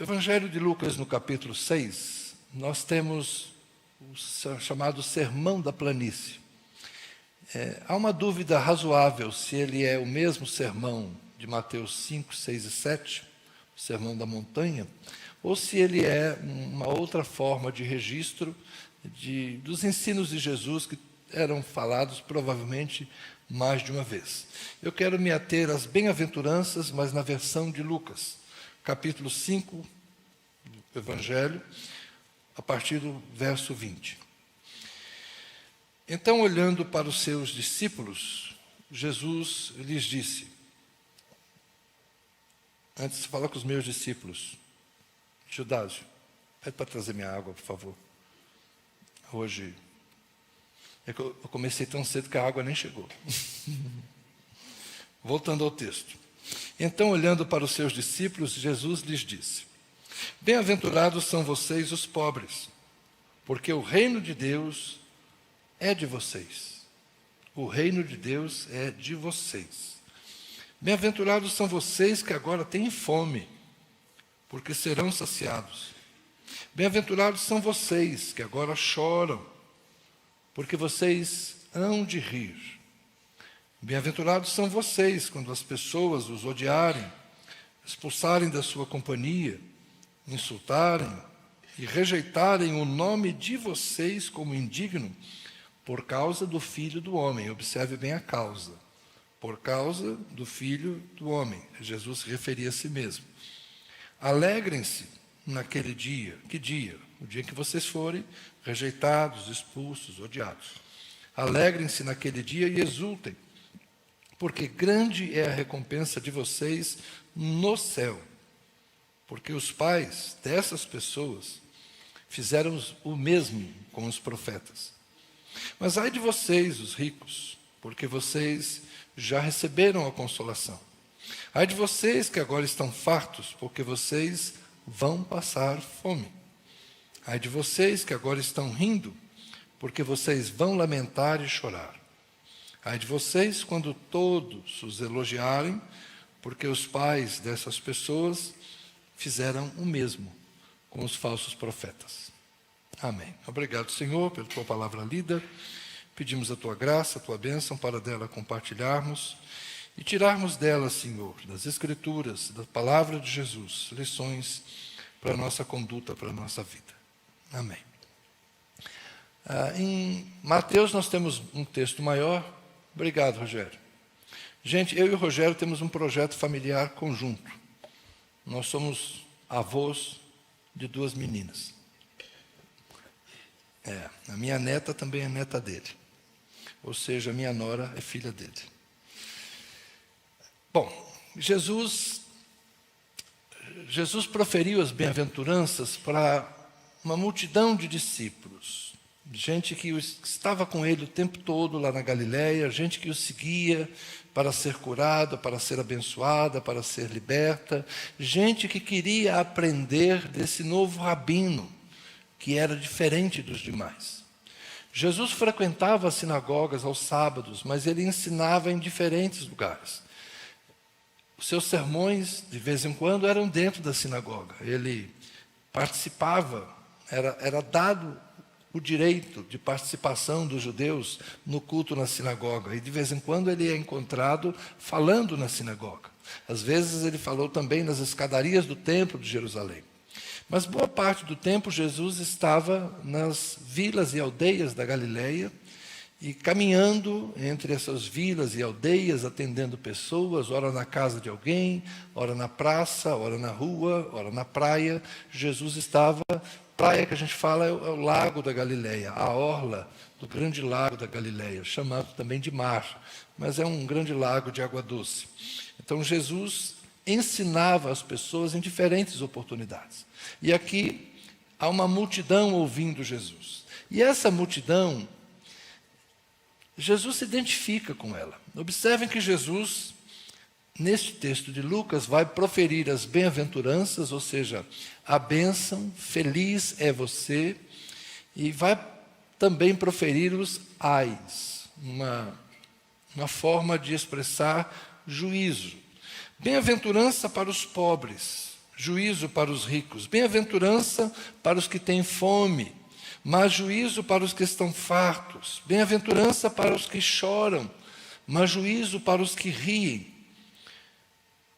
Evangelho de Lucas, no capítulo 6, nós temos o chamado Sermão da Planície. Há uma dúvida razoável se ele é o mesmo sermão de Mateus 5, 6 e 7, o Sermão da Montanha, ou se ele é uma outra forma de registro dos ensinos de Jesus que eram falados provavelmente mais de uma vez. Eu quero me ater às bem-aventuranças, mas na versão de Lucas, capítulo 5 do Evangelho, a partir do verso 20. Então, olhando para os seus discípulos, Jesus lhes disse, antes de falar com os meus discípulos, Judásio, pede para trazer minha água, por favor. Hoje, é que eu comecei tão cedo que a água nem chegou. Voltando ao texto. Então, olhando para os seus discípulos, Jesus lhes disse, bem-aventurados são vocês os pobres, porque o reino de Deus é de vocês. O reino de Deus é de vocês. Bem-aventurados são vocês que agora têm fome, porque serão saciados. Bem-aventurados são vocês que agora choram, porque vocês hão de rir. Bem-aventurados são vocês quando as pessoas os odiarem, expulsarem da sua companhia, insultarem e rejeitarem o nome de vocês como indigno, por causa do Filho do Homem. Observe bem a causa. Por causa do Filho do Homem. Jesus se referia a si mesmo. Alegrem-se naquele dia. Que dia? O dia em que vocês forem rejeitados, expulsos, odiados. Alegrem-se naquele dia e exultem, porque grande é a recompensa de vocês no céu. Porque os pais dessas pessoas fizeram o mesmo com os profetas. Mas ai de vocês, os ricos, porque vocês já receberam a consolação. Ai de vocês que agora estão fartos, porque vocês vão passar fome. Ai de vocês que agora estão rindo, porque vocês vão lamentar e chorar. Ai de vocês quando todos os elogiarem, porque os pais dessas pessoas fizeram o mesmo com os falsos profetas. Amém. Obrigado, Senhor, pela tua palavra lida. Pedimos a tua graça, a tua bênção para dela compartilharmos e tirarmos dela, Senhor, das Escrituras, da palavra de Jesus, lições para a nossa conduta, para a nossa vida. Amém. Em Mateus nós temos um texto maior. Obrigado, Rogério. Gente, eu e o Rogério temos um projeto familiar conjunto. Nós somos avós de 2 meninas. A minha neta também é neta dele. Ou seja, a minha nora é filha dele. Bom, Jesus proferiu as bem-aventuranças para uma multidão de discípulos. Gente que estava com ele o tempo todo lá na Galileia, gente que o seguia para ser curada, para ser abençoada, para ser liberta, gente que queria aprender desse novo rabino, que era diferente dos demais. Jesus frequentava as sinagogas aos sábados, mas ele ensinava em diferentes lugares. Os seus sermões, de vez em quando, eram dentro da sinagoga. Ele participava, era dado o direito de participação dos judeus no culto na sinagoga. E de vez em quando ele é encontrado falando na sinagoga. Às vezes ele falou também nas escadarias do templo de Jerusalém. Mas boa parte do tempo Jesus estava nas vilas e aldeias da Galileia e caminhando entre essas vilas e aldeias, atendendo pessoas, ora na casa de alguém, ora na praça, ora na rua, ora na praia. Jesus estava, praia que a gente fala é o lago da Galileia, a orla do grande lago da Galileia, chamado também de mar, mas é um grande lago de água doce. Então Jesus ensinava as pessoas em diferentes oportunidades. E aqui há uma multidão ouvindo Jesus. E essa multidão, Jesus se identifica com ela. Observem que Jesus, neste texto de Lucas, vai proferir as bem-aventuranças, ou seja, a bênção, feliz é você, e vai também proferir os ais, uma forma de expressar juízo. Bem-aventurança para os pobres. juízo para os ricos. Bem-aventurança para os que têm fome, mas juízo para os que estão fartos. Bem-aventurança para os que choram, mas juízo para os que riem.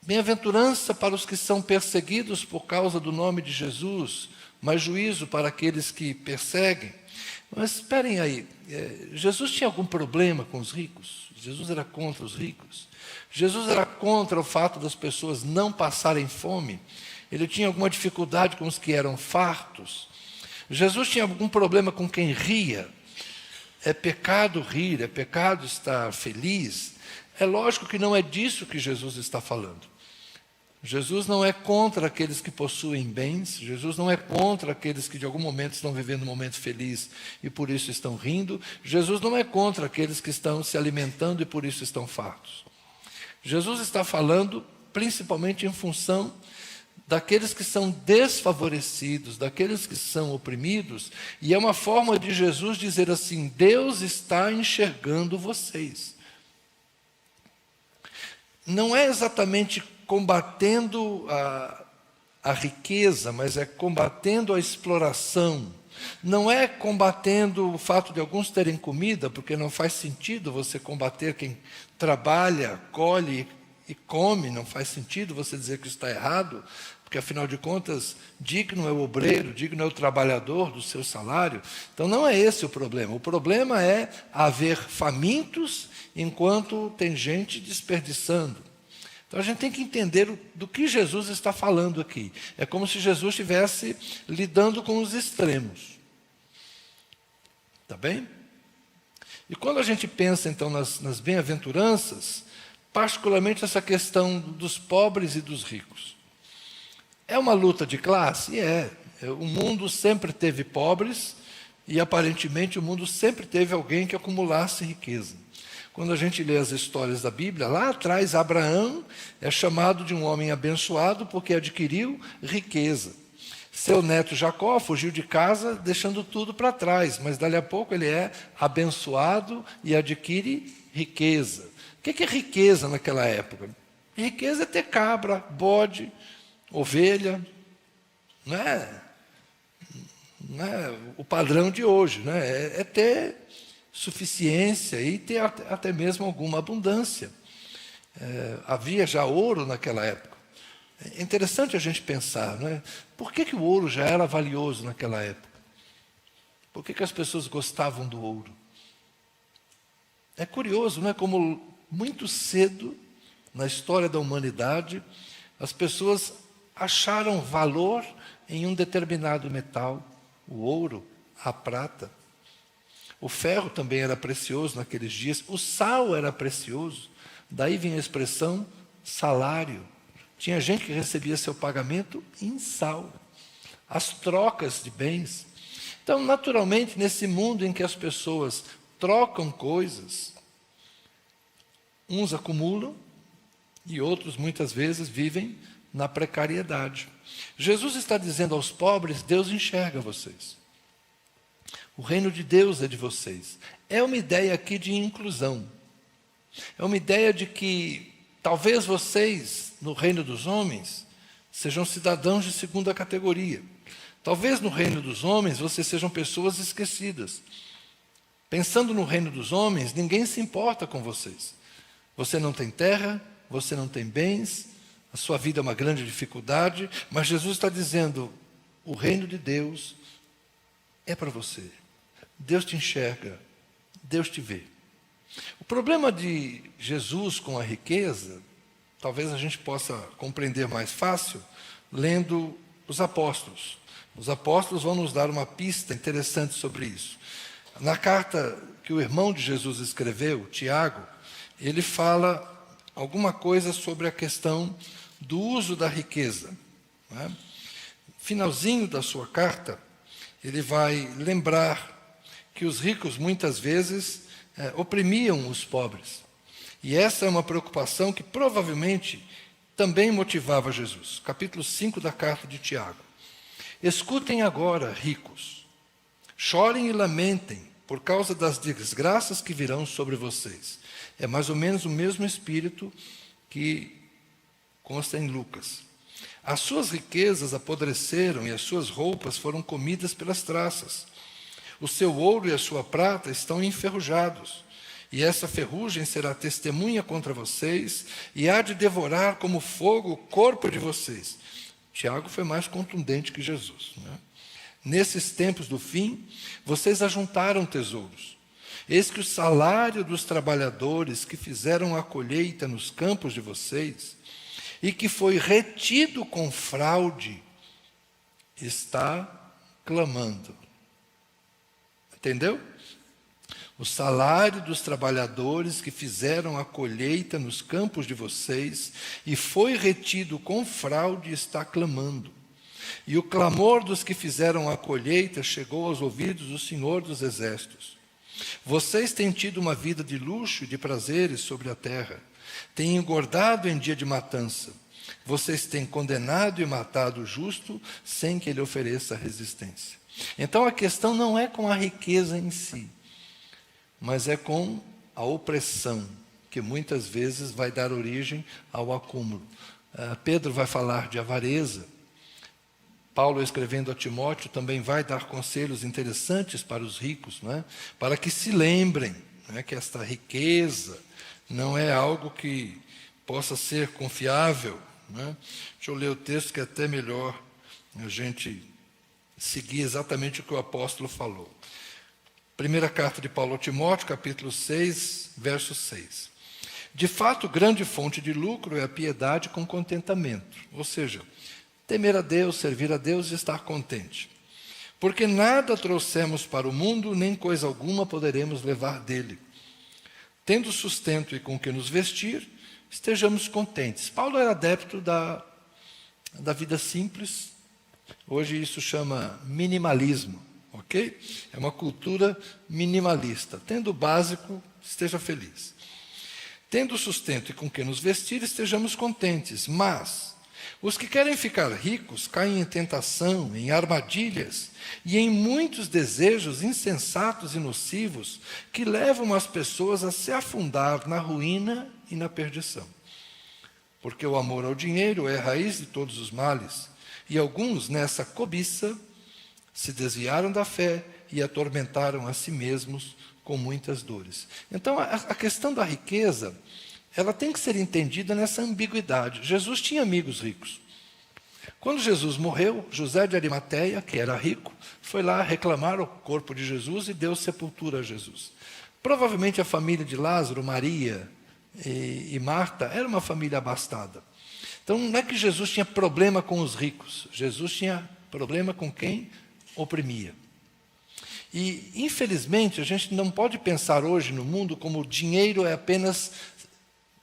Bem-aventurança para os que são perseguidos por causa do nome de Jesus, mas juízo para aqueles que perseguem. Mas esperem aí, Jesus tinha algum problema com os ricos? Jesus era contra os ricos? Jesus era contra o fato das pessoas não passarem fome? Ele tinha alguma dificuldade com os que eram fartos? Jesus tinha algum problema com quem ria? É pecado rir, é pecado estar feliz? É lógico que não é disso que Jesus está falando. Jesus não é contra aqueles que possuem bens, Jesus não é contra aqueles que de algum momento estão vivendo um momento feliz e por isso estão rindo, Jesus não é contra aqueles que estão se alimentando e por isso estão fartos. Jesus está falando principalmente em função daqueles que são desfavorecidos, daqueles que são oprimidos, e é uma forma de Jesus dizer assim: Deus está enxergando vocês. Não é exatamente combatendo a riqueza, mas é combatendo a exploração. Não é combatendo o fato de alguns terem comida, porque não faz sentido você combater quem trabalha, colhe e come, não faz sentido você dizer que isso está errado, porque afinal de contas, digno é o obreiro, digno é o trabalhador do seu salário. Então não é esse o problema é haver famintos enquanto tem gente desperdiçando. Então a gente tem que entender do que Jesus está falando aqui. É como se Jesus estivesse lidando com os extremos. Está bem? E quando a gente pensa então nas bem-aventuranças, particularmente essa questão dos pobres e dos ricos. É uma luta de classe? O mundo sempre teve pobres e aparentemente o mundo sempre teve alguém que acumulasse riqueza. Quando a gente lê as histórias da Bíblia, lá atrás Abraão é chamado de um homem abençoado porque adquiriu riqueza. Seu neto Jacó fugiu de casa deixando tudo para trás, mas dali a pouco ele é abençoado e adquire riqueza. O que é riqueza naquela época? Riqueza é ter cabra, bode, ovelha, não é o padrão de hoje, né? É ter suficiência e ter até mesmo alguma abundância. Havia já ouro naquela época. É interessante a gente pensar, não é? Por que o ouro já era valioso naquela época? Por que as pessoas gostavam do ouro? É curioso, não é? Como muito cedo na história da humanidade, as pessoas acharam valor em um determinado metal, o ouro, a prata. O ferro também era precioso naqueles dias, o sal era precioso, daí vinha a expressão salário. Tinha gente que recebia seu pagamento em sal, as trocas de bens. Então, naturalmente, nesse mundo em que as pessoas trocam coisas, uns acumulam e outros muitas vezes vivem na precariedade. Jesus está dizendo aos pobres: Deus enxerga vocês. O reino de Deus é de vocês. É uma ideia aqui de inclusão. É uma ideia de que talvez vocês, no reino dos homens, sejam cidadãos de segunda categoria. Talvez no reino dos homens vocês sejam pessoas esquecidas. Pensando no reino dos homens, ninguém se importa com vocês. Você não tem terra, você não tem bens, a sua vida é uma grande dificuldade, mas Jesus está dizendo: o reino de Deus é para você. Deus te enxerga, Deus te vê. O problema de Jesus com a riqueza, talvez a gente possa compreender mais fácil lendo os apóstolos. Os apóstolos vão nos dar uma pista interessante sobre isso. Na carta que o irmão de Jesus escreveu, Tiago, ele fala alguma coisa sobre a questão do uso da riqueza. No finalzinho da sua carta, ele vai lembrar que os ricos muitas vezes oprimiam os pobres. E essa é uma preocupação que provavelmente também motivava Jesus. Capítulo 5 da carta de Tiago. Escutem agora, ricos, chorem e lamentem por causa das desgraças que virão sobre vocês. É mais ou menos o mesmo espírito que consta em Lucas. As suas riquezas apodreceram e as suas roupas foram comidas pelas traças. O seu ouro e a sua prata estão enferrujados, e essa ferrugem será testemunha contra vocês, e há de devorar como fogo o corpo de vocês. Tiago foi mais contundente que Jesus, né? Nesses tempos do fim, vocês ajuntaram tesouros. Eis que o salário dos trabalhadores que fizeram a colheita nos campos de vocês, e que foi retido com fraude, está clamando. Entendeu? O salário dos trabalhadores que fizeram a colheita nos campos de vocês e foi retido com fraude está clamando. E o clamor dos que fizeram a colheita chegou aos ouvidos do Senhor dos Exércitos. Vocês têm tido uma vida de luxo e de prazeres sobre a terra. Têm engordado em dia de matança. Vocês têm condenado e matado o justo sem que ele ofereça resistência. Então a questão não é com a riqueza em si, mas é com a opressão, que muitas vezes vai dar origem ao acúmulo. Pedro vai falar de avareza. Paulo, escrevendo a Timóteo, também vai dar conselhos interessantes para os ricos, né? Para que se lembrem, né, que esta riqueza não é algo que possa ser confiável, né? Deixa eu ler o texto que é até melhor a gente seguir exatamente o que o apóstolo falou. Primeira carta de Paulo a Timóteo, capítulo 6, verso 6. De fato, grande fonte de lucro é a piedade com contentamento, ou seja, temer a Deus, servir a Deus e estar contente. Porque nada trouxemos para o mundo, nem coisa alguma poderemos levar dele. Tendo sustento e com que nos vestir, estejamos contentes. Paulo era adepto da vida simples. Hoje isso chama minimalismo, ok? É uma cultura minimalista. Tendo o básico, esteja feliz. Tendo sustento e com que nos vestir, estejamos contentes. Mas os que querem ficar ricos caem em tentação, em armadilhas e em muitos desejos insensatos e nocivos que levam as pessoas a se afundar na ruína e na perdição. Porque o amor ao dinheiro é a raiz de todos os males. E alguns, nessa cobiça, se desviaram da fé e atormentaram a si mesmos com muitas dores. Então, a questão da riqueza, ela tem que ser entendida nessa ambiguidade. Jesus tinha amigos ricos. Quando Jesus morreu, José de Arimateia, que era rico, foi lá reclamar o corpo de Jesus e deu sepultura a Jesus. Provavelmente a família de Lázaro, Maria e Marta, era uma família abastada. Então, não é que Jesus tinha problema com os ricos, Jesus tinha problema com quem oprimia. E, infelizmente, a gente não pode pensar hoje no mundo como o dinheiro é apenas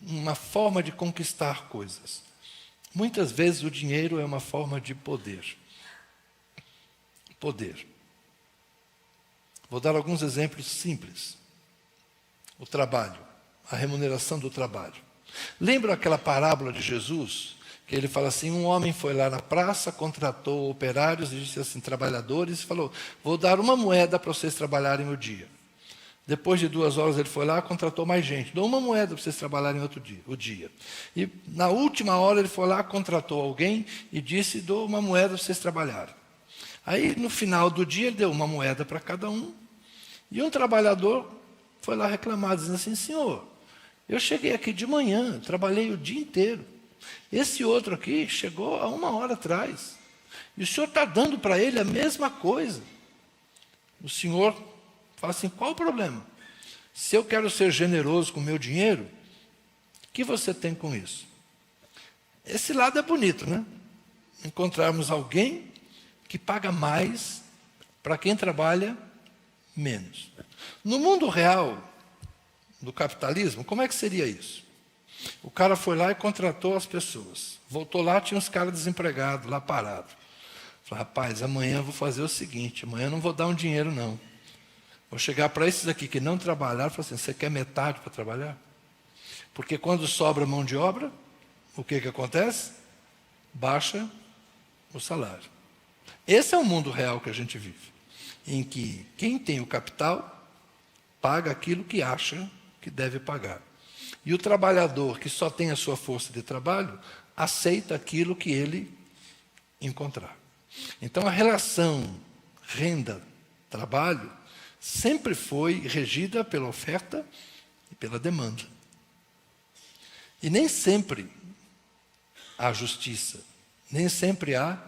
uma forma de conquistar coisas. Muitas vezes o dinheiro é uma forma de poder. Poder. Vou dar alguns exemplos simples. O trabalho, a remuneração do trabalho. Lembra aquela parábola de Jesus? Que ele fala assim, um homem foi lá na praça, contratou operários, e disse assim, trabalhadores, e falou, vou dar uma moeda para vocês trabalharem o dia. Depois de 2 horas ele foi lá, contratou mais gente, dou uma moeda para vocês trabalharem o dia. E na última hora ele foi lá, contratou alguém e disse, dou uma moeda para vocês trabalharem. Aí no final do dia ele deu uma moeda para cada um, e um trabalhador foi lá reclamar, dizendo assim, senhor, eu cheguei aqui de manhã, trabalhei o dia inteiro. Esse outro aqui chegou há 1 hora atrás. E o senhor está dando para ele a mesma coisa. O senhor fala assim, qual o problema? Se eu quero ser generoso com o meu dinheiro, o que você tem com isso? Esse lado é bonito, né? Encontrarmos alguém que paga mais para quem trabalha menos. No mundo real, do capitalismo, como é que seria isso? O cara foi lá e contratou as pessoas. Voltou lá, tinha uns caras desempregados lá parados. Falei, rapaz, amanhã eu vou fazer o seguinte, amanhã eu não vou dar um dinheiro não. Vou chegar para esses aqui que não trabalharam e falar assim, você quer metade para trabalhar? Porque quando sobra mão de obra, o que acontece? Baixa o salário. Esse é o mundo real que a gente vive. Em que quem tem o capital paga aquilo que acha que deve pagar. E o trabalhador que só tem a sua força de trabalho, aceita aquilo que ele encontrar. Então a relação renda-trabalho sempre foi regida pela oferta e pela demanda. E nem sempre há justiça, nem sempre há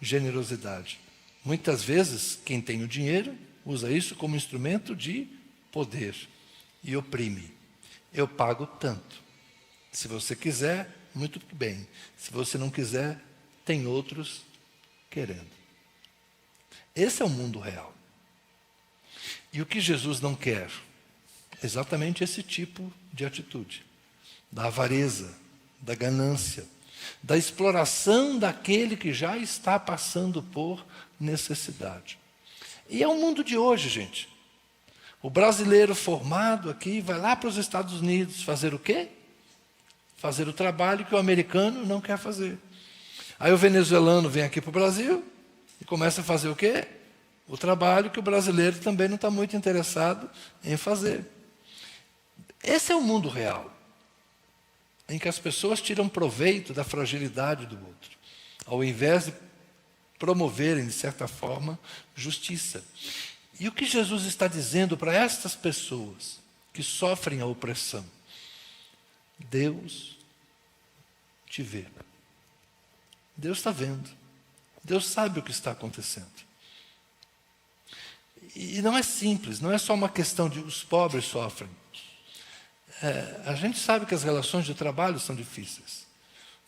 generosidade. Muitas vezes, quem tem o dinheiro usa isso como instrumento de poder e oprime. Eu pago tanto. Se você quiser, muito bem. Se você não quiser, tem outros querendo. Esse é o mundo real. E o que Jesus não quer? Exatamente esse tipo de atitude. Da avareza, da ganância, da exploração daquele que já está passando por necessidade. E é o mundo de hoje, gente. O brasileiro formado aqui vai lá para os Estados Unidos fazer o quê? Fazer o trabalho que o americano não quer fazer. Aí o venezuelano vem aqui para o Brasil e começa a fazer o quê? O trabalho que o brasileiro também não está muito interessado em fazer. Esse é o mundo real, em que as pessoas tiram proveito da fragilidade do outro, ao invés de promoverem, de certa forma, justiça. E o que Jesus está dizendo para estas pessoas que sofrem a opressão? Deus te vê. Deus está vendo. Deus sabe o que está acontecendo. E não é simples, não é só uma questão de os pobres sofrem. A gente sabe que as relações de trabalho são difíceis.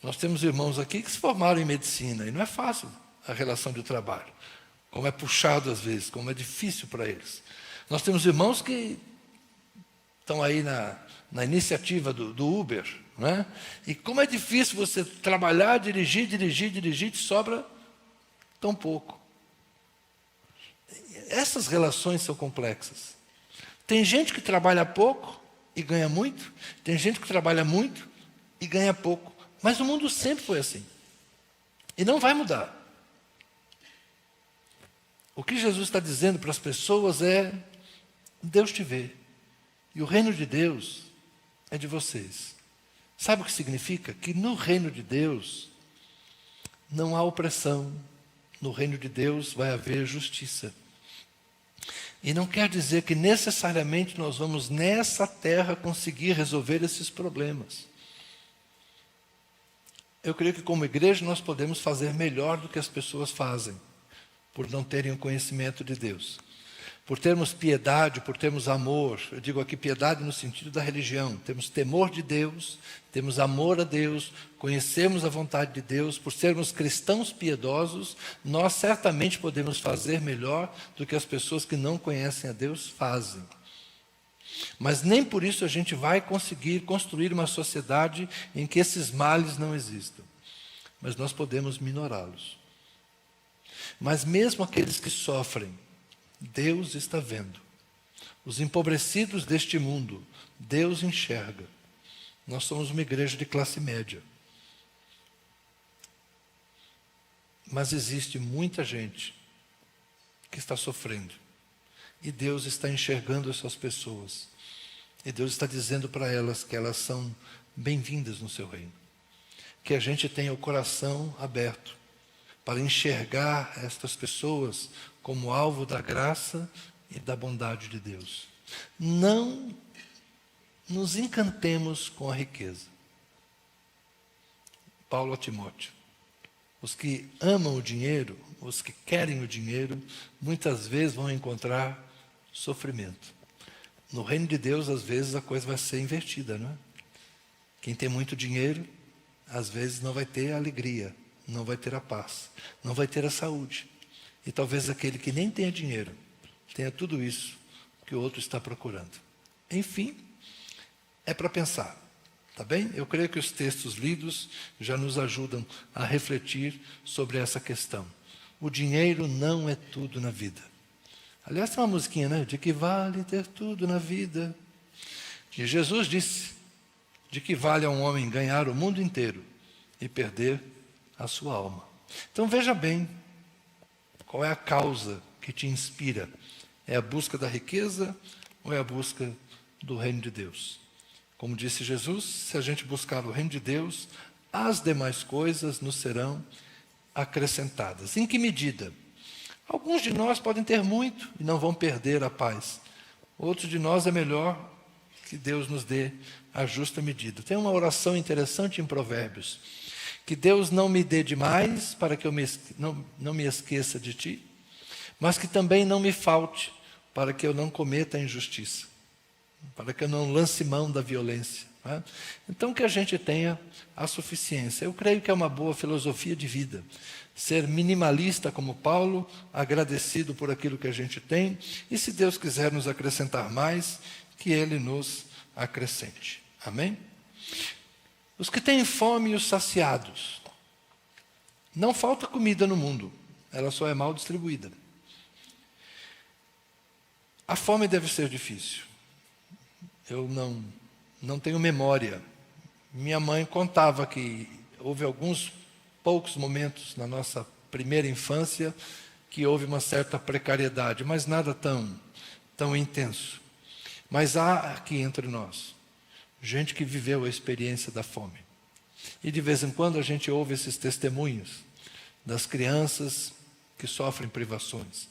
Nós temos irmãos aqui que se formaram em medicina, e não é fácil a relação de trabalho. Como é puxado às vezes, como é difícil para eles. Nós temos irmãos que estão aí na iniciativa do Uber, não é? E como é difícil você trabalhar, dirigir, e sobra tão pouco. Essas relações são complexas. Tem gente que trabalha pouco e ganha muito, tem gente que trabalha muito e ganha pouco. Mas o mundo sempre foi assim. E não vai mudar. O que Jesus está dizendo para as pessoas é: Deus te vê. E o reino de Deus é de vocês. Sabe o que significa? Que no reino de Deus não há opressão. No reino de Deus vai haver justiça. E não quer dizer que necessariamente nós vamos nessa terra conseguir resolver esses problemas. Eu creio que como igreja nós podemos fazer melhor do que as pessoas fazem, por não terem o conhecimento de Deus. Por termos piedade, por termos amor. Eu digo aqui piedade no sentido da religião. Temos temor de Deus, temos amor a Deus, conhecemos a vontade de Deus. Por sermos cristãos piedosos, nós certamente podemos fazer melhor do que as pessoas que não conhecem a Deus fazem. Mas nem por isso a gente vai conseguir construir uma sociedade em que esses males não existam. Mas nós podemos minorá-los. Mas mesmo aqueles que sofrem, Deus está vendo. Os empobrecidos deste mundo, Deus enxerga. Nós somos uma igreja de classe média. Mas existe muita gente que está sofrendo. E Deus está enxergando essas pessoas. E Deus está dizendo para elas que elas são bem-vindas no seu reino. Que a gente tenha o coração aberto para enxergar estas pessoas como alvo da graça e da bondade de Deus. Não nos encantemos com a riqueza. Paulo a Timóteo. Os que amam o dinheiro, os que querem o dinheiro, muitas vezes vão encontrar sofrimento. No reino de Deus, às vezes, a coisa vai ser invertida, não é? Quem tem muito dinheiro, às vezes não vai ter a alegria, não vai ter a paz, não vai ter a saúde. E talvez aquele que nem tenha dinheiro, tenha tudo isso que o outro está procurando. Enfim, é para pensar, tá bem? Eu creio que os textos lidos já nos ajudam a refletir sobre essa questão. O dinheiro não é tudo na vida. Aliás, tem uma musiquinha, né? De que vale ter tudo na vida. E Jesus disse, de que vale a um homem ganhar o mundo inteiro e perder a sua alma. Então veja bem, qual é a causa que te inspira? É a busca da riqueza ou é a busca do reino de Deus? Como disse Jesus, se a gente buscar o reino de Deus, as demais coisas nos serão acrescentadas. Em que medida? Alguns de nós podem ter muito e não vão perder a paz. Outros de nós é melhor que Deus nos dê a justa medida. Tem uma oração interessante em Provérbios. Que Deus não me dê demais para que eu não me esqueça de ti, mas que também não me falte para que eu não cometa a injustiça, para que eu não lance mão da violência. Né? Então que a gente tenha a suficiência. Eu creio que é uma boa filosofia de vida. Ser minimalista como Paulo, agradecido por aquilo que a gente tem, e se Deus quiser nos acrescentar mais, que Ele nos acrescente. Amém? Os que têm fome e os saciados. Não falta comida no mundo, ela só é mal distribuída. A fome deve ser difícil. Eu não tenho memória. Minha mãe contava que houve alguns poucos momentos na nossa primeira infância que houve uma certa precariedade, mas nada tão intenso. Mas há aqui entre nós gente que viveu a experiência da fome. E de vez em quando a gente ouve esses testemunhos das crianças que sofrem privações.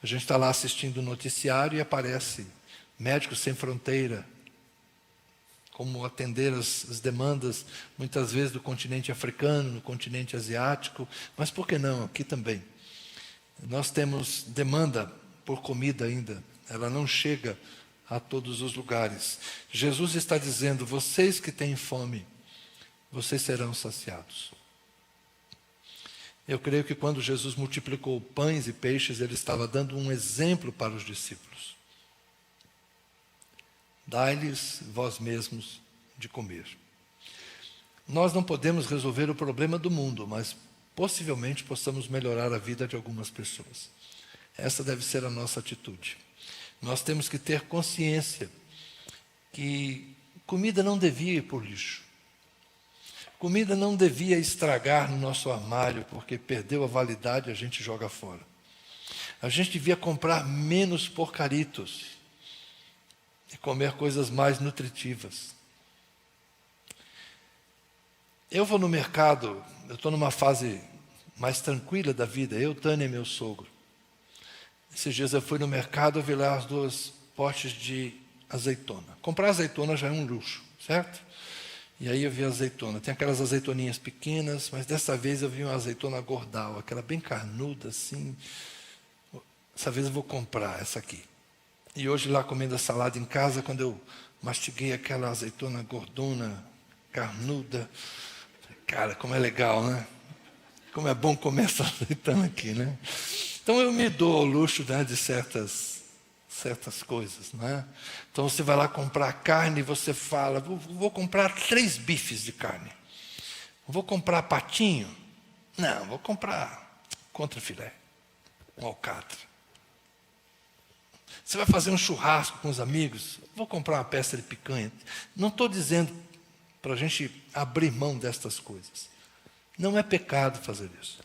A gente está lá assistindo o noticiário e aparece Médicos Sem Fronteira, como atender as demandas, muitas vezes, do continente africano, no continente asiático, mas por que não aqui também? Nós temos demanda por comida ainda, ela não chega a todos os lugares. Jesus está dizendo, vocês que têm fome, vocês serão saciados. Eu creio que quando Jesus multiplicou pães e peixes, Ele estava dando um exemplo para os discípulos. Dai-lhes vós mesmos de comer. Nós não podemos resolver o problema do mundo, mas possivelmente possamos melhorar a vida de algumas pessoas. Essa deve ser a nossa atitude. Nós temos que ter consciência que comida não devia ir por lixo. Comida não devia estragar no nosso armário, porque perdeu a validade e a gente joga fora. A gente devia comprar menos porcaritos e comer coisas mais nutritivas. Eu vou no mercado, eu estou numa fase mais tranquila da vida, eu, Tânia e meu sogro. Esses dias eu fui no mercado, eu vi lá as 2 potes de azeitona. Comprar azeitona já é um luxo, certo? E aí eu vi a azeitona. Tem aquelas azeitoninhas pequenas, mas dessa vez eu vi uma azeitona gordal, aquela bem carnuda assim. Dessa vez eu vou comprar essa aqui. E hoje lá comendo a salada em casa, quando eu mastiguei aquela azeitona gordona, carnuda, cara, como é legal, né? Como é bom comer essa azeitona aqui, né? Então eu me dou ao luxo, né, de certas coisas, né? Então você vai lá comprar carne e você fala, vou comprar 3 bifes de carne. Vou comprar patinho? Não, vou comprar contrafilé, um alcatra. Você vai fazer um churrasco com os amigos? Vou comprar uma peça de picanha. Não estou dizendo para a gente abrir mão destas coisas. Não é pecado fazer isso.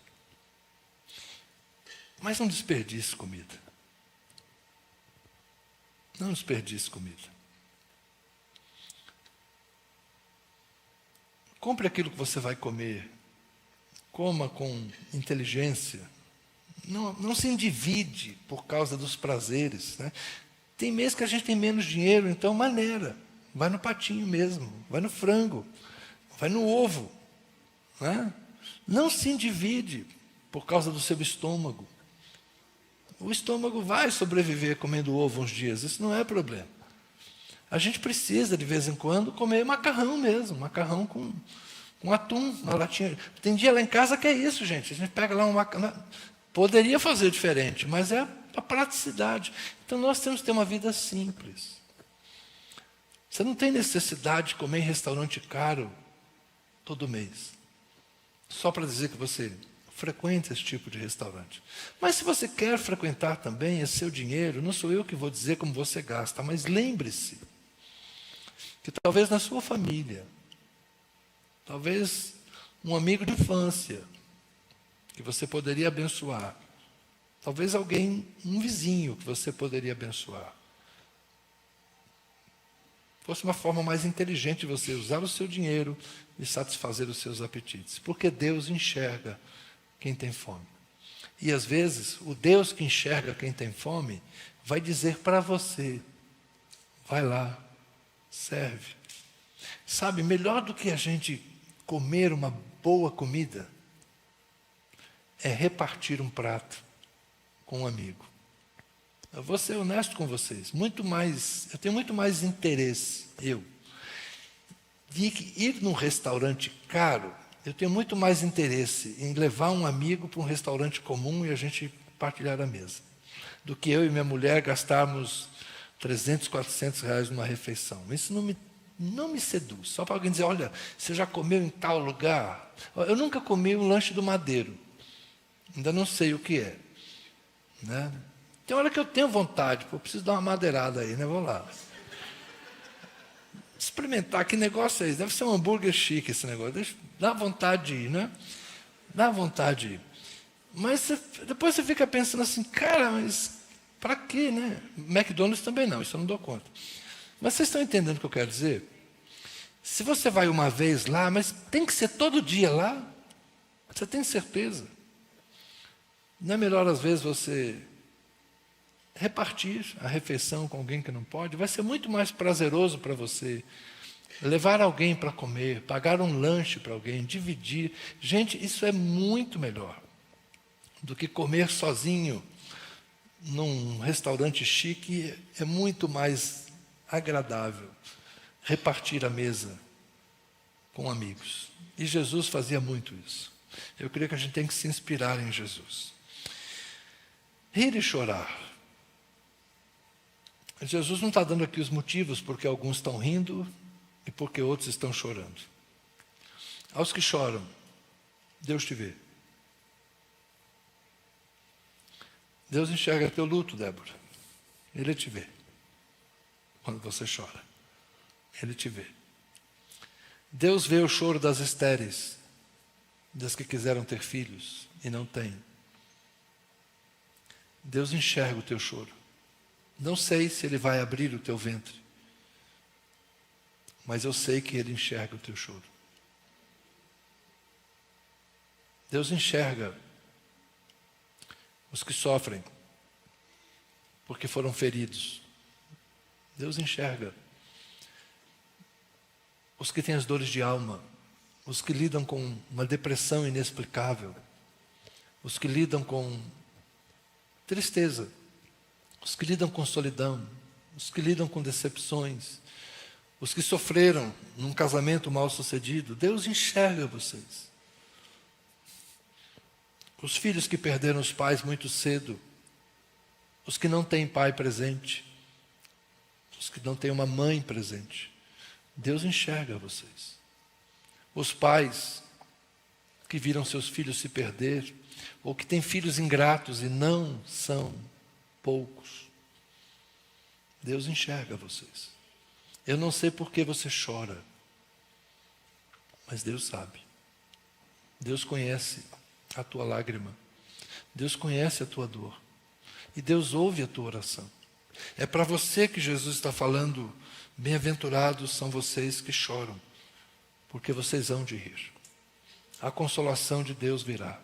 Mas não desperdice comida. Não desperdice comida. Compre aquilo que você vai comer. Coma com inteligência. Não se endivide por causa dos prazeres. Né? Tem mês que a gente tem menos dinheiro, então maneira. Vai no patinho mesmo, vai no frango, vai no ovo. Né? Não se endivide por causa do seu estômago. O estômago vai sobreviver comendo ovo uns dias, isso não é problema. A gente precisa, de vez em quando, comer macarrão mesmo, macarrão com atum, uma latinha. Tem dia lá em casa que é isso, gente. A gente pega lá um macarrão. Poderia fazer diferente, mas é a praticidade. Então nós temos que ter uma vida simples. Você não tem necessidade de comer em restaurante caro todo mês, só para dizer que você frequenta esse tipo de restaurante. Mas se você quer frequentar também, é seu dinheiro, não sou eu que vou dizer como você gasta, mas lembre-se que talvez na sua família, talvez um amigo de infância, que você poderia abençoar, talvez alguém, um vizinho que você poderia abençoar, fosse uma forma mais inteligente de você usar o seu dinheiro e satisfazer os seus apetites, porque Deus enxerga quem tem fome. E às vezes, o Deus que enxerga quem tem fome vai dizer para você: vai lá, serve. Sabe, melhor do que a gente comer uma boa comida é repartir um prato com um amigo. Eu vou ser honesto com vocês, eu tenho muito mais interesse, de ir num restaurante caro. Eu tenho muito mais interesse em levar um amigo para um restaurante comum e a gente partilhar a mesa, do que eu e minha mulher gastarmos 300, 400 reais numa refeição. Isso não me seduz. Só para alguém dizer: olha, você já comeu em tal lugar? Eu nunca comi um lanche do Madeiro. Ainda não sei o que é. Né? Tem hora que eu tenho vontade, eu preciso dar uma madeirada aí, né? Vou lá. Experimentar, que negócio é esse? Deve ser um hambúrguer chique esse negócio. Dá vontade de ir, né? Dá vontade de ir. Mas depois você fica pensando assim: cara, mas para quê, né? McDonald's também não, isso eu não dou conta. Mas vocês estão entendendo o que eu quero dizer? Se você vai uma vez lá, mas tem que ser todo dia lá, você tem certeza? Não é melhor, às vezes, você repartir a refeição com alguém que não pode? Vai ser muito mais prazeroso para você levar alguém para comer, pagar um lanche para alguém, dividir. Gente, isso é muito melhor do que comer sozinho num restaurante chique. É muito mais agradável repartir a mesa com amigos. E Jesus fazia muito isso. Eu creio que a gente tem que se inspirar em Jesus. Rir e chorar. Jesus não está dando aqui os motivos porque alguns estão rindo e porque outros estão chorando. Aos que choram, Deus te vê. Deus enxerga teu luto, Débora. Ele te vê. Quando você chora, Ele te vê. Deus vê o choro das estéreis, das que quiseram ter filhos e não têm. Deus enxerga o teu choro. Não sei se Ele vai abrir o teu ventre, mas eu sei que Ele enxerga o teu choro. Deus enxerga os que sofrem porque foram feridos. Deus enxerga os que têm as dores de alma, os que lidam com uma depressão inexplicável, os que lidam com tristeza, os que lidam com solidão, os que lidam com decepções, os que sofreram num casamento mal sucedido. Deus enxerga vocês. Os filhos que perderam os pais muito cedo, os que não têm pai presente, os que não têm uma mãe presente. Deus enxerga vocês. Os pais que viram seus filhos se perder, ou que têm filhos ingratos, e não são poucos. Deus enxerga vocês. Eu não sei por que você chora, mas Deus sabe. Deus conhece a tua lágrima. Deus conhece a tua dor. E Deus ouve a tua oração. É para você que Jesus está falando: bem-aventurados são vocês que choram, porque vocês hão de rir. A consolação de Deus virá.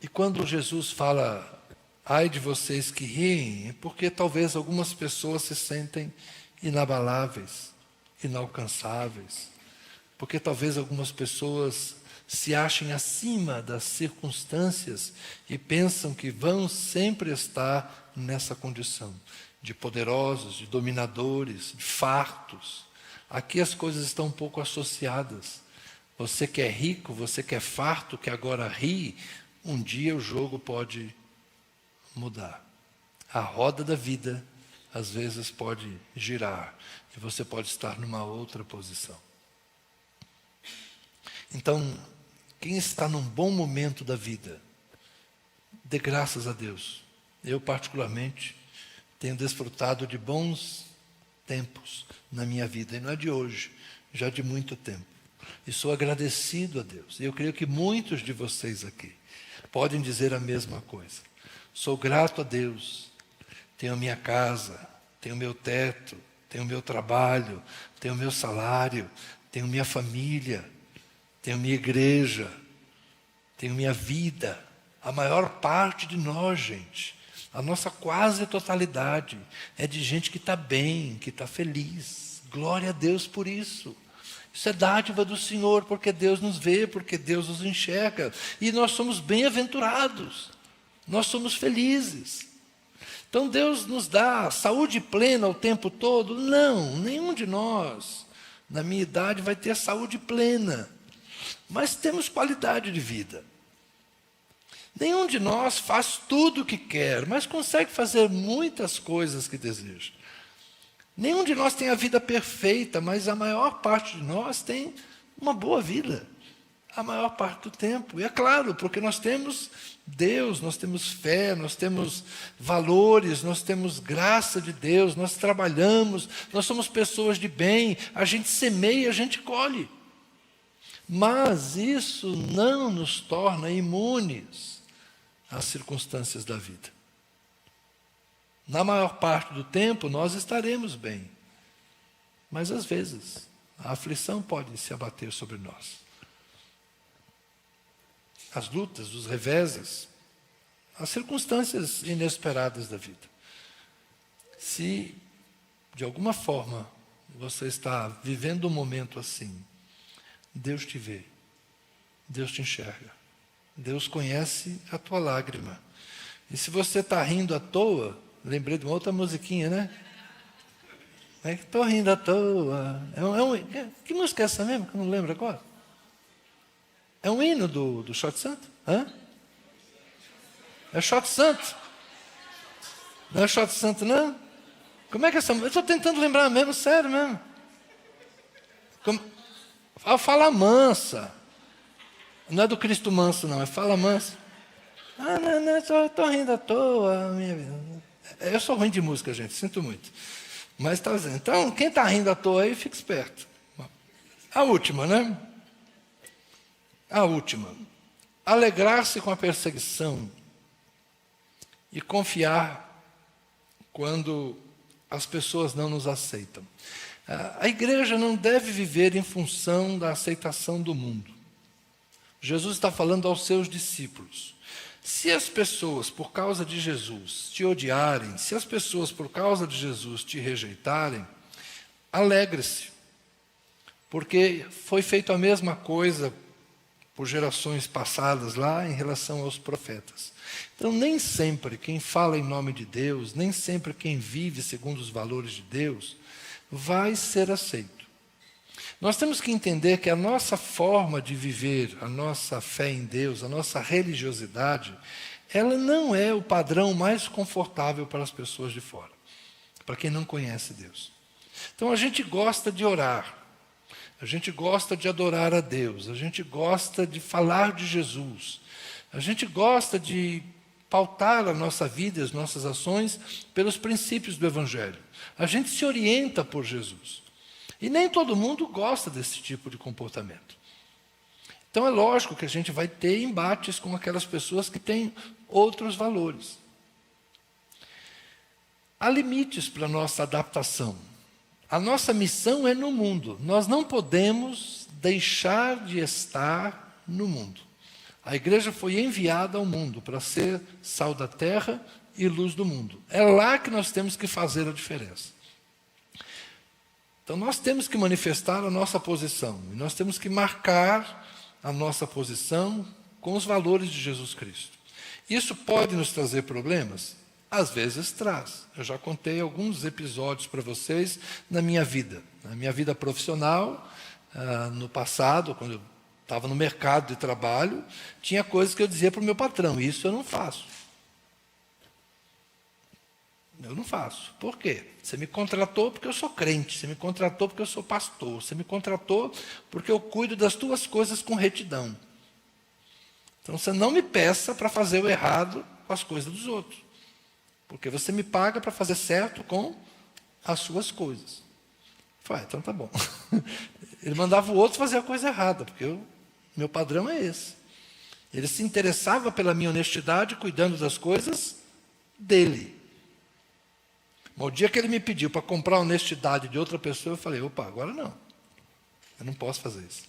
E quando Jesus fala: ai de vocês que riem, é porque talvez algumas pessoas se sentem inabaláveis, inalcançáveis, porque talvez algumas pessoas se achem acima das circunstâncias e pensam que vão sempre estar nessa condição de poderosos, de dominadores, de fartos. Aqui as coisas estão um pouco associadas. Você que é rico, você que é farto, que agora ri, um dia o jogo pode mudar. A roda da vida às vezes pode girar e você pode estar numa outra posição. Então, quem está num bom momento da vida, dê graças a Deus. Eu, particularmente, tenho desfrutado de bons tempos na minha vida, e não é de hoje, já de muito tempo. E sou agradecido a Deus. E eu creio que muitos de vocês aqui podem dizer a mesma coisa. Sou grato a Deus. Tenho a minha casa, tenho o meu teto, tenho o meu trabalho, tenho o meu salário, tenho minha família. tenho minha igreja, tenho minha vida. A maior parte de nós, gente, a nossa quase totalidade, é de gente que está bem, que está feliz. Glória a Deus por isso. Isso é dádiva do Senhor, porque Deus nos vê, porque Deus nos enxerga. E nós somos bem-aventurados, nós somos felizes. Então Deus nos dá saúde plena o tempo todo? Não, nenhum de nós, na minha idade, vai ter saúde plena. Mas temos qualidade de vida. Nenhum de nós faz tudo o que quer, mas consegue fazer muitas coisas que deseja. Nenhum de nós tem a vida perfeita, mas a maior parte de nós tem uma boa vida. A maior parte do tempo. E é claro, porque nós temos Deus, nós temos fé, nós temos valores, nós temos graça de Deus, nós trabalhamos, nós somos pessoas de bem, a gente semeia, a gente colhe. Mas isso não nos torna imunes às circunstâncias da vida. Na maior parte do tempo nós estaremos bem, mas às vezes a aflição pode se abater sobre nós. As lutas, os reveses, as circunstâncias inesperadas da vida. Se de alguma forma você está vivendo um momento assim, Deus te vê, Deus te enxerga, Deus conhece a tua lágrima. E se você está rindo à toa, lembrei de uma outra musiquinha, né? É que estou rindo à toa. Que música é essa mesmo, que eu não lembro agora? É um hino do Shot Santo? Hã? É Shot Santo? Não é Shot Santo, não? Como é que é essa música? Eu estou tentando lembrar mesmo, sério mesmo. Fala mansa. Não é do Cristo manso, não, é fala mansa. Não, estou rindo à toa. Eu sou ruim de música, gente, sinto muito. Mas está dizendo, então, quem está rindo à toa aí, fica esperto. A última, né? A última. Alegrar-se com a perseguição e confiar quando as pessoas não nos aceitam. A igreja não deve viver em função da aceitação do mundo. Jesus está falando aos seus discípulos. Se as pessoas, por causa de Jesus, te odiarem, se as pessoas, por causa de Jesus, te rejeitarem, alegre-se, porque foi feito a mesma coisa por gerações passadas lá em relação aos profetas. Então, nem sempre quem fala em nome de Deus, nem sempre quem vive segundo os valores de Deus, vai ser aceito. Nós temos que entender que a nossa forma de viver, a nossa fé em Deus, a nossa religiosidade, ela não é o padrão mais confortável para as pessoas de fora, para quem não conhece Deus. Então a gente gosta de orar, a gente gosta de adorar a Deus, a gente gosta de falar de Jesus, a gente gosta de pautar a nossa vida e as nossas ações pelos princípios do Evangelho. A gente se orienta por Jesus. E nem todo mundo gosta desse tipo de comportamento. Então é lógico que a gente vai ter embates com aquelas pessoas que têm outros valores. Há limites para a nossa adaptação. A nossa missão é no mundo. Nós não podemos deixar de estar no mundo. A igreja foi enviada ao mundo para ser sal da terra e luz do mundo. É lá que nós temos que fazer a diferença. Então nós temos que manifestar a nossa posição. E nós temos que marcar a nossa posição com os valores de Jesus Cristo. Isso pode nos trazer problemas? Às vezes traz. Eu já contei alguns episódios para vocês na minha vida. Na minha vida profissional, no passado, quando eu estava no mercado de trabalho, tinha coisas que eu dizia para o meu patrão, isso eu não faço. Eu não faço. Por quê? Você me contratou porque eu sou crente, você me contratou porque eu sou pastor, você me contratou porque eu cuido das tuas coisas com retidão. Então você não me peça para fazer o errado com as coisas dos outros. Porque você me paga para fazer certo com as suas coisas. Eu falei, então tá bom. Ele mandava o outro fazer a coisa errada, porque meu padrão é esse. Ele se interessava pela minha honestidade, cuidando das coisas dele. Mas o dia que ele me pediu para comprar a honestidade de outra pessoa, eu falei, opa, agora não. Eu não posso fazer isso.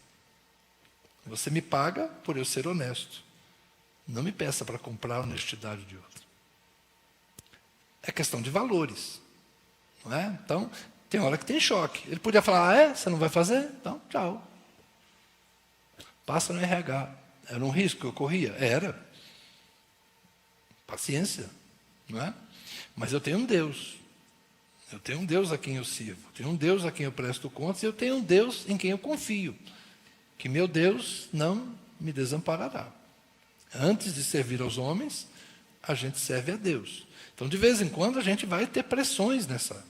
Você me paga por eu ser honesto. Não me peça para comprar a honestidade de outro. É questão de valores. Não é? Então, tem hora que tem choque. Ele podia falar, você não vai fazer? Então, tchau. Passa no RH. Era um risco que eu corria? Era. Paciência. Não é? Mas eu tenho um Deus. Eu tenho um Deus a quem eu sirvo. Eu tenho um Deus a quem eu presto contas. E eu tenho um Deus em quem eu confio. Que meu Deus não me desamparará. Antes de servir aos homens, a gente serve a Deus. Então, de vez em quando, a gente vai ter pressões nessa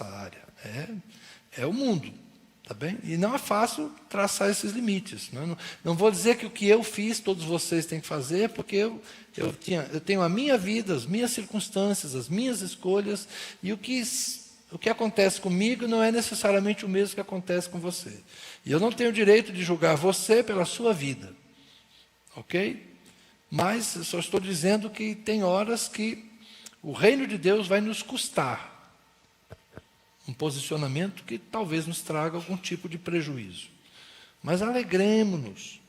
área. É o mundo, tá bem? E não é fácil traçar esses limites. Não vou dizer que o que eu fiz, todos vocês têm que fazer, porque eu tenho a minha vida, as minhas circunstâncias, as minhas escolhas, e o que acontece comigo não é necessariamente o mesmo que acontece com você. E eu não tenho o direito de julgar você pela sua vida. Ok? Mas eu só estou dizendo que tem horas que o reino de Deus vai nos custar um posicionamento que talvez nos traga algum tipo de prejuízo. Mas alegremos-nos,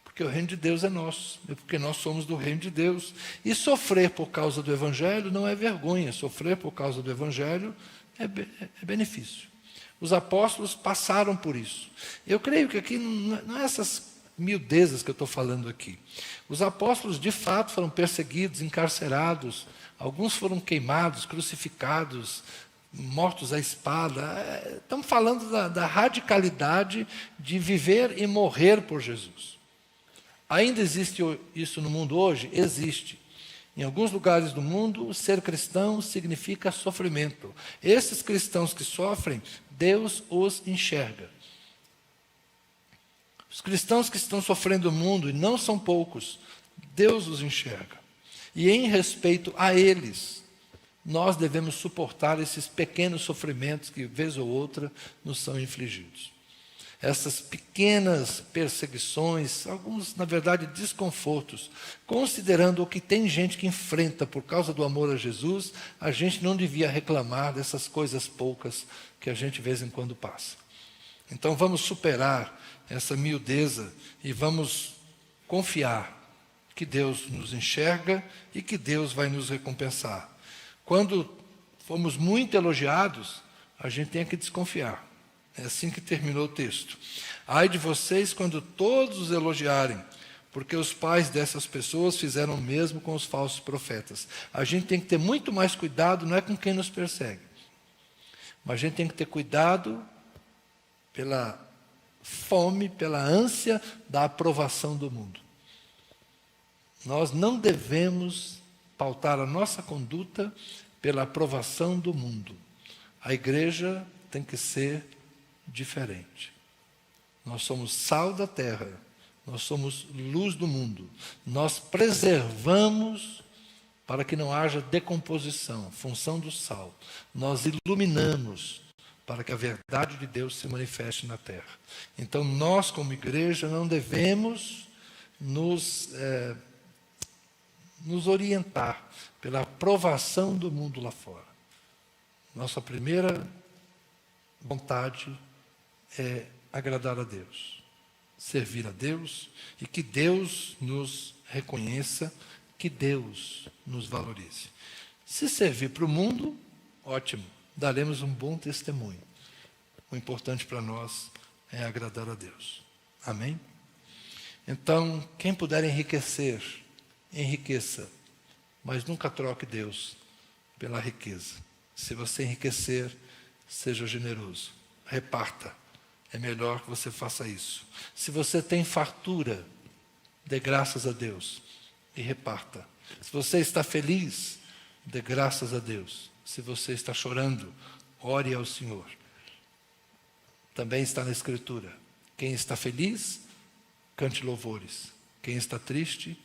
porque o reino de Deus é nosso, porque nós somos do reino de Deus. E sofrer por causa do Evangelho não é vergonha, sofrer por causa do Evangelho é benefício. Os apóstolos passaram por isso. Eu creio que aqui não é essas miudezas que eu estou falando aqui. Os apóstolos, de fato, foram perseguidos, encarcerados, alguns foram queimados, crucificados, mortos à espada. Estamos falando da radicalidade de viver e morrer por Jesus. Ainda existe isso no mundo hoje? Existe. Em alguns lugares do mundo, ser cristão significa sofrimento. Esses cristãos que sofrem, Deus os enxerga. Os cristãos que estão sofrendo no mundo, e não são poucos, Deus os enxerga. E em respeito a eles, nós devemos suportar esses pequenos sofrimentos que, vez ou outra, nos são infligidos. Essas pequenas perseguições, alguns, na verdade, desconfortos, considerando o que tem gente que enfrenta por causa do amor a Jesus, a gente não devia reclamar dessas coisas poucas que a gente, de vez em quando, passa. Então, vamos superar essa miudeza e vamos confiar que Deus nos enxerga e que Deus vai nos recompensar. Quando fomos muito elogiados, a gente tem que desconfiar. É assim que terminou o texto. Ai de vocês quando todos os elogiarem, porque os pais dessas pessoas fizeram o mesmo com os falsos profetas. A gente tem que ter muito mais cuidado, não é com quem nos persegue, mas a gente tem que ter cuidado pela fome, pela ânsia da aprovação do mundo. Nós não devemos pautar a nossa conduta pela aprovação do mundo. A igreja tem que ser diferente. Nós somos sal da terra, nós somos luz do mundo. Nós preservamos para que não haja decomposição, função do sal. Nós iluminamos para que a verdade de Deus se manifeste na terra. Então, nós, como igreja, não devemos nos orientar pela aprovação do mundo lá fora. Nossa primeira vontade é agradar a Deus, servir a Deus e que Deus nos reconheça, que Deus nos valorize. Se servir para o mundo, ótimo. Daremos um bom testemunho. O importante para nós é agradar a Deus. Amém? Então, quem puder enriquecer, enriqueça, mas nunca troque Deus pela riqueza. Se você enriquecer, seja generoso, reparta. É melhor que você faça isso. Se você tem fartura, dê graças a Deus e reparta. Se você está feliz, dê graças a Deus. Se você está chorando, ore ao Senhor. Também está na Escritura. Quem está feliz, cante louvores. Quem está triste,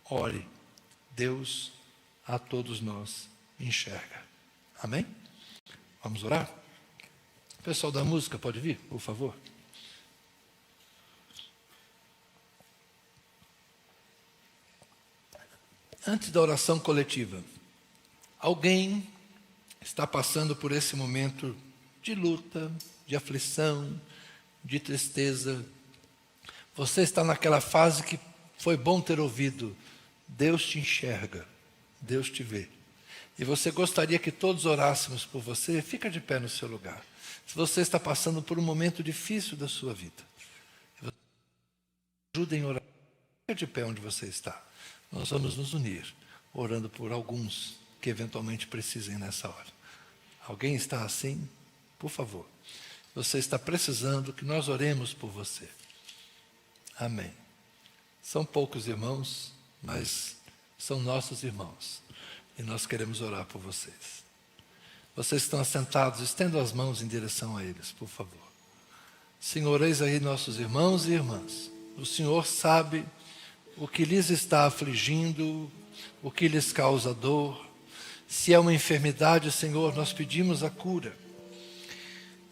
ore. Deus a todos nós enxerga. Amém? Vamos orar? O pessoal da música pode vir, por favor? Antes da oração coletiva, alguém está passando por esse momento de luta, de aflição, de tristeza, Você está naquela fase que foi bom ter ouvido. Deus te enxerga, Deus te vê. E você gostaria que todos orássemos por você? Fica de pé no seu lugar. Se você está passando por um momento difícil da sua vida, ajudem a orar. Fica de pé onde você está. Nós vamos nos unir, orando por alguns que eventualmente precisem nessa hora. Alguém está assim? Por favor. Você está precisando que nós oremos por você. Amém. São poucos irmãos, mas são nossos irmãos. E nós queremos orar por vocês. Vocês estão assentados, estendam as mãos em direção a eles, por favor. Senhor, eis aí nossos irmãos e irmãs. O Senhor sabe o que lhes está afligindo, o que lhes causa dor. Se é uma enfermidade, Senhor, nós pedimos a cura.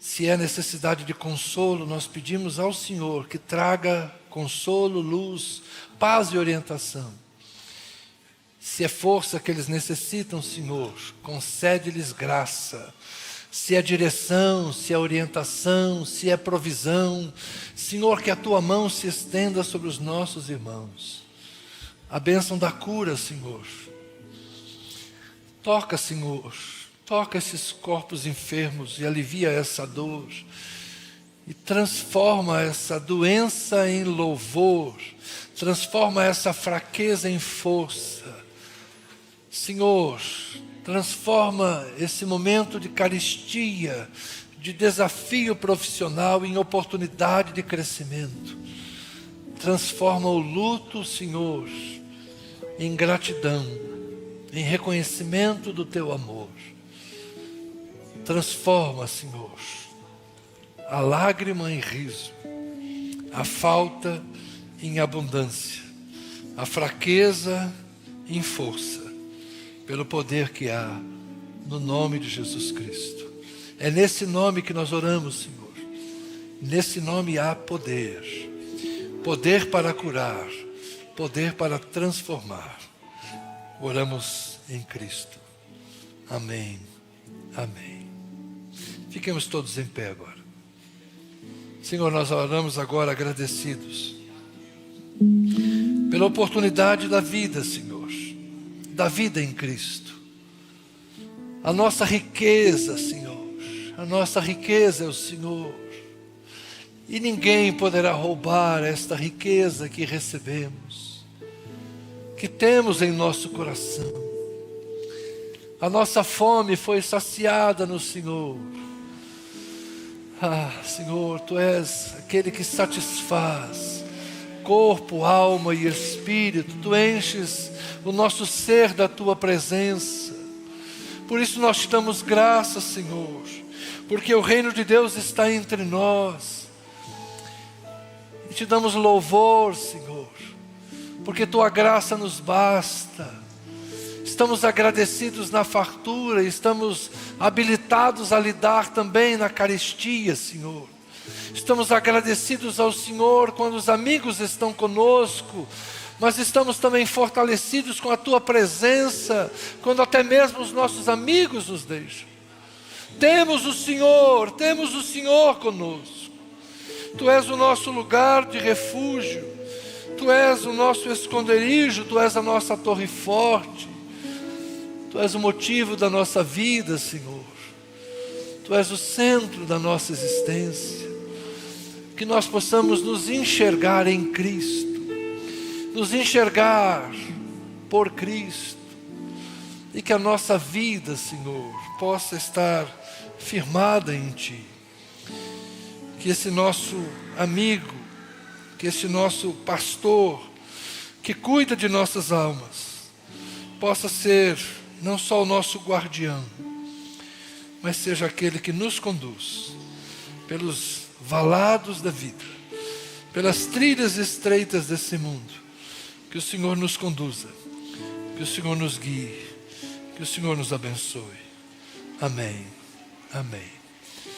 Se é necessidade de consolo, nós pedimos ao Senhor que traga consolo, luz, paz e orientação. Se é força que eles necessitam, Senhor, concede-lhes graça. Se é direção, se é orientação, se é provisão, Senhor, que a Tua mão se estenda sobre os nossos irmãos. A bênção da cura, Senhor. Toca, Senhor, toca esses corpos enfermos e alivia essa dor. E transforma essa doença em louvor, transforma essa fraqueza em força. Senhor, transforma esse momento de carestia, de desafio profissional em oportunidade de crescimento. Transforma o luto, Senhor, em gratidão, em reconhecimento do Teu amor. Transforma, Senhor, a lágrima em riso, a falta em abundância, a fraqueza em força, pelo poder que há no nome de Jesus Cristo. É nesse nome que nós oramos, Senhor. Nesse nome há poder. Poder para curar, poder para transformar. Oramos em Cristo. Amém. Amém. Fiquemos todos em pé agora. Senhor, nós oramos agora agradecidos pela oportunidade da vida, Senhor. Da vida em Cristo. A nossa riqueza, Senhor. A nossa riqueza é o Senhor. E ninguém poderá roubar esta riqueza que recebemos, que temos em nosso coração. A nossa fome foi saciada no Senhor. Ah, Senhor, Tu és aquele que satisfaz corpo, alma e espírito. Tu enches o nosso ser da Tua presença. Por isso nós te damos graças, Senhor, porque o reino de Deus está entre nós. E te damos louvor, Senhor, porque Tua graça nos basta. Estamos agradecidos na fartura, estamos habilitados a lidar também na carestia, Senhor. Estamos agradecidos ao Senhor quando os amigos estão conosco, mas estamos também fortalecidos com a Tua presença, quando até mesmo os nossos amigos nos deixam. Temos o Senhor conosco. Tu és o nosso lugar de refúgio, Tu és o nosso esconderijo, Tu és a nossa torre forte, Tu és o motivo da nossa vida, Senhor. Tu és o centro da nossa existência. Que nós possamos nos enxergar em Cristo, nos enxergar por Cristo, e que a nossa vida, Senhor, possa estar firmada em Ti. Que esse nosso amigo, que esse nosso pastor, que cuida de nossas almas, possa ser não só o nosso guardião, mas seja aquele que nos conduz pelos valados da vida, pelas trilhas estreitas desse mundo. Que o Senhor nos conduza, que o Senhor nos guie, que o Senhor nos abençoe. Amém. Amém.